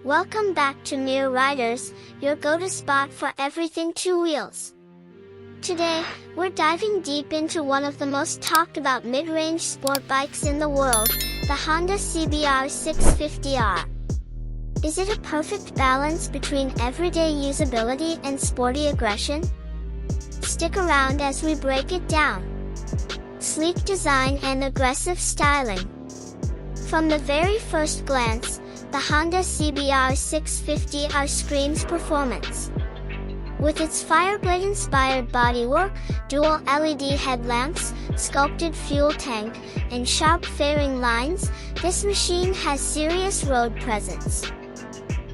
Welcome back to Meer Riders, your go-to spot for everything two wheels. Today, we're diving deep into one of the most talked about mid-range sport bikes in the world, the Honda CBR 650R. Is it a perfect balance between everyday usability and sporty aggression? Stick around as we break it down. Sleek design and aggressive styling. From the very first glance, the Honda CBR 650R screams performance. With its Fireblade-inspired bodywork, dual LED headlamps, sculpted fuel tank, and sharp fairing lines, this machine has serious road presence.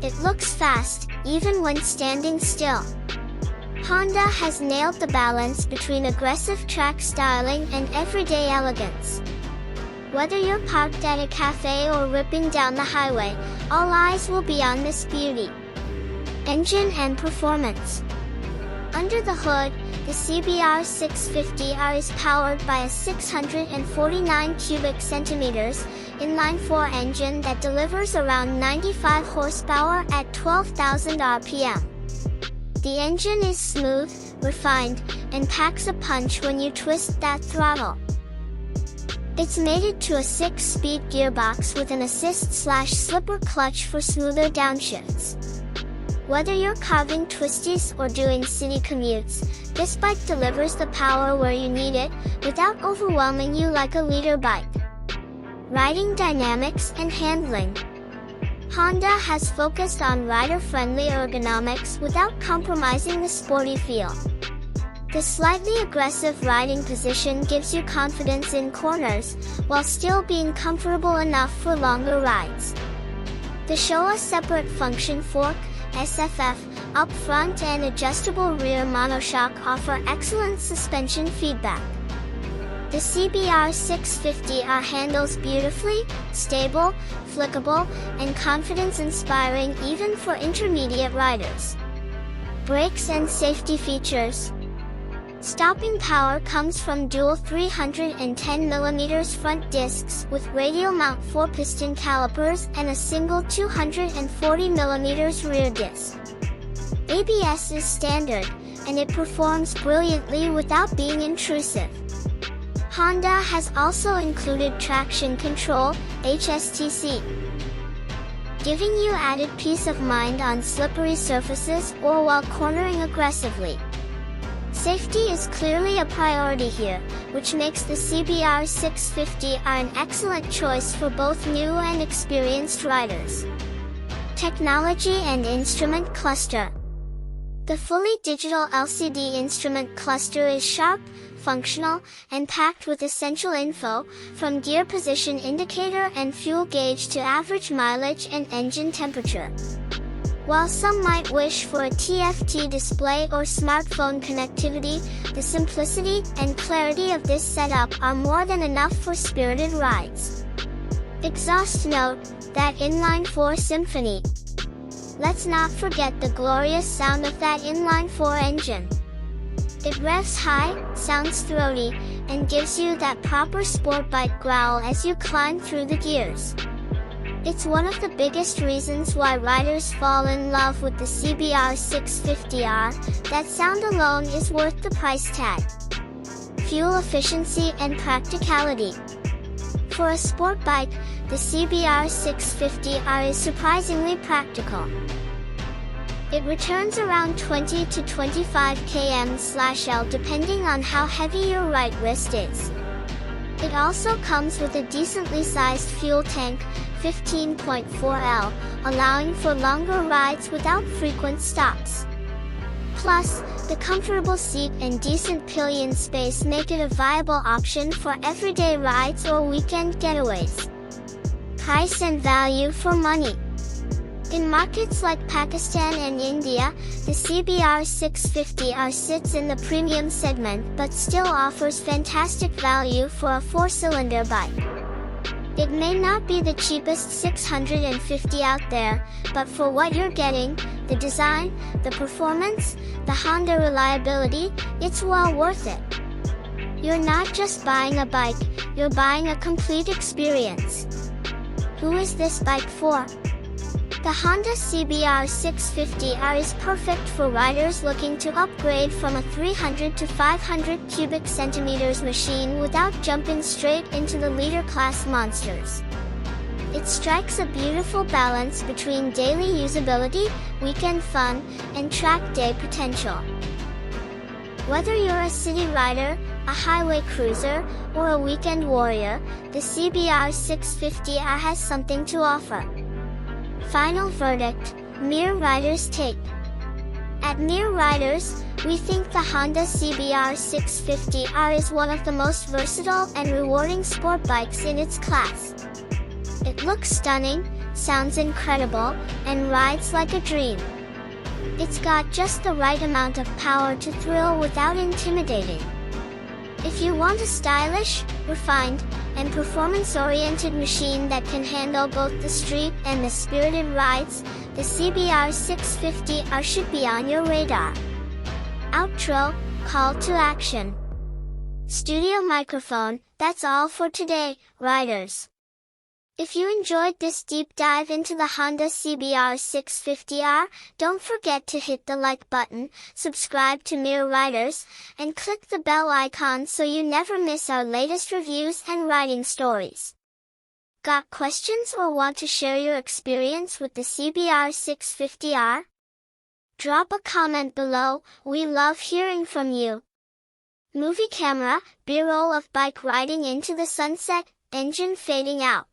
It looks fast, even when standing still. Honda has nailed the balance between aggressive track styling and everyday elegance. Whether you're parked at a cafe or ripping down the highway, all eyes will be on this beauty. Engine and performance. Under the hood, the CBR 650R is powered by a 649 cubic centimeters inline-4 engine that delivers around 95 horsepower at 12,000 RPM. The engine is smooth, refined, and packs a punch when you twist that throttle. It's mated to a 6-speed gearbox with an assist/slipper clutch for smoother downshifts. Whether you're carving twisties or doing city commutes, this bike delivers the power where you need it, without overwhelming you like a leader bike. Riding dynamics and handling. Honda has focused on rider-friendly ergonomics without compromising the sporty feel. The slightly aggressive riding position gives you confidence in corners, while still being comfortable enough for longer rides. The Showa separate function fork, SFF, up front and adjustable rear monoshock offer excellent suspension feedback. The CBR 650R handles beautifully, stable, flickable, and confidence-inspiring even for intermediate riders. Brakes and safety features. Stopping power comes from dual 310mm front discs with radial mount 4-piston calipers and a single 240mm rear disc. ABS is standard, and it performs brilliantly without being intrusive. Honda has also included traction control, HSTC, giving you added peace of mind on slippery surfaces or while cornering aggressively. Safety is clearly a priority here, which makes the CBR 650R an excellent choice for both new and experienced riders. Technology and instrument cluster. The fully digital LCD instrument cluster is sharp, functional, and packed with essential info, from gear position indicator and fuel gauge to average mileage and engine temperature. While some might wish for a TFT display or smartphone connectivity, the simplicity and clarity of this setup are more than enough for spirited rides. Exhaust note, that inline-4 symphony. Let's not forget the glorious sound of that inline-4 engine. It revs high, sounds throaty, and gives you that proper sport bike growl as you climb through the gears. It's one of the biggest reasons why riders fall in love with the CBR 650R, that sound alone is worth the price tag. Fuel efficiency and practicality. For a sport bike, the CBR 650R is surprisingly practical. It returns around 20 to 25 km/L depending on how heavy your right wrist is. It also comes with a decently sized fuel tank, 15.4L, allowing for longer rides without frequent stops. Plus, the comfortable seat and decent pillion space make it a viable option for everyday rides or weekend getaways. Price and value for money. In markets like Pakistan and India, the CBR 650R sits in the premium segment but still offers fantastic value for a 4-cylinder bike. It may not be the cheapest 650 out there, but for what you're getting, the design, the performance, the Honda reliability, it's well worth it. You're not just buying a bike, you're buying a complete experience. Who is this bike for? The Honda CBR 650R is perfect for riders looking to upgrade from a 300 to 500 cubic centimeters machine without jumping straight into the liter class monsters. It strikes a beautiful balance between daily usability, weekend fun, and track day potential. Whether you're a city rider, a highway cruiser, or a weekend warrior, the CBR 650R has something to offer. Final verdict, Meer Riders take. At Meer Riders, we think the Honda CBR 650R is one of the most versatile and rewarding sport bikes in its class. It looks stunning, sounds incredible, and rides like a dream. It's got just the right amount of power to thrill without intimidating. If you want a stylish, refined, and performance-oriented machine that can handle both the street and the spirited rides, the CBR 650R should be on your radar. Outro, call to action. Studio microphone, that's all for today, riders. If you enjoyed this deep dive into the Honda CBR 650R, don't forget to hit the like button, subscribe to Meer Riders, and click the bell icon so you never miss our latest reviews and riding stories. Got questions or want to share your experience with the CBR 650R? Drop a comment below, we love hearing from you. Movie camera, B-roll of bike riding into the sunset, engine fading out.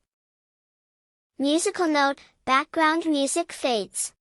Musical note, background music fades.